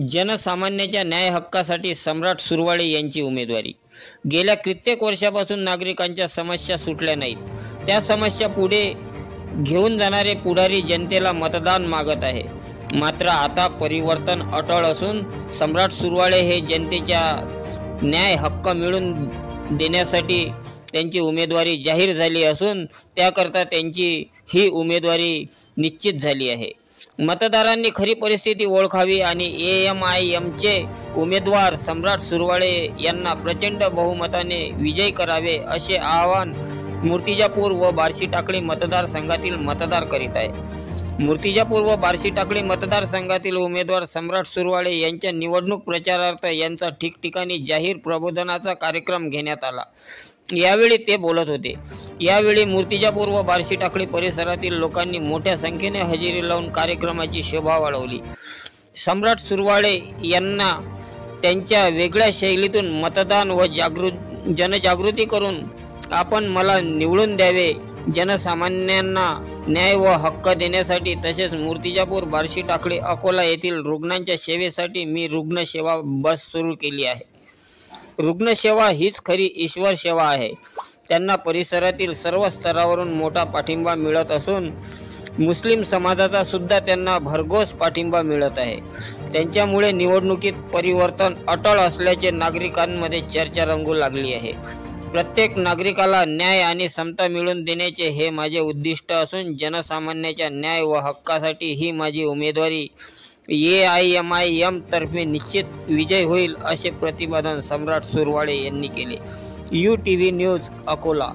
जनसामान्याच्या न्याय हक्कासाठी सम्राट सुरवाळे यांची उमेदवारी। गेल्या कित्येक वर्षापासून नागरिकांच्या समस्या सुटल्या नाहीत। त्या समस्या पुढे घेऊन जाणारे पुढारी जनतेला मतदान मागत आहे। मात्र आता परिवर्तन अटळ असून सम्राट सुरवाळे हे जनतेच्या न्याय हक्क मिळवून देण्यासाठी त्यांची उमेदवारी जाहीर झाली असून त्याकरता त्यांची ही उमेदवारी निश्चित झाली आहे। मतदारांनी खरी परिस्थिती ओळखावी आणि AMIMचे उमेदवार सम्राट सुरवाळे यांना प्रचंड बहुमताने विजयी करावे असे आवाहन मूर्तिजापूर व बार्शी टाकळी मतदारसंघातील मतदार करीत आहे। मूर्तिजापूर व बार्शी टाकळी मतदारसंघातील उमेदवार सम्राट सुरवाळे यांच्या निवडणूक प्रचारार्थ यांचा ठिकठिकाणी जाहीर प्रबोधनाचा कार्यक्रम घेण्यात आला। यावेळी ते बोलत होते। यावेळी मूर्तिजापूर व बार्शी टाकळी परिसरातील लोकांनी मोठ्या संख्येने हजेरी लावून कार्यक्रमाची शोभा वाढवली। सम्राट सुरवाळे यांना त्यांच्या वेगळ्या शैलीतून मतदान व जनजागृती करून आपण मला निवडून द्यावे, जनसामान्यांना न्याय व हक्क देण्यासाठी तसेच मूर्तिजापूर, बार्शी टाकळी, अकोला येथील रुग्णांच्या सेवेसाठी मी रुग्णसेवा बस सुरू केली आहे। रुग्णसेवा हीच खरी ईश्वर सेवा आहे। त्यांना परिसरातील सर्व स्तरावरून मोठा पाठिंबा मिळत असून मुस्लिम समाजाचा सुद्धा त्यांना भरघोस पाठिंबा मिळत आहे। त्यांच्यामुळे निवडणुकीत परिवर्तन अटळ असल्याचे नागरिकांमध्ये चर्चा रंगू लागली आहे। प्रत्येक नागरिकाला न्याय आणि समता मिळवून देण्याचे हे माझे उद्दिष्ट असून जनसामान्याच्या न्याय व हक्कासाठी ही माझी उमेदवारी AIMIM तर्फे निश्चित विजय होईल असे प्रतिपादन सम्राट सुरवाळे यांनी केले। UTV news, Akola.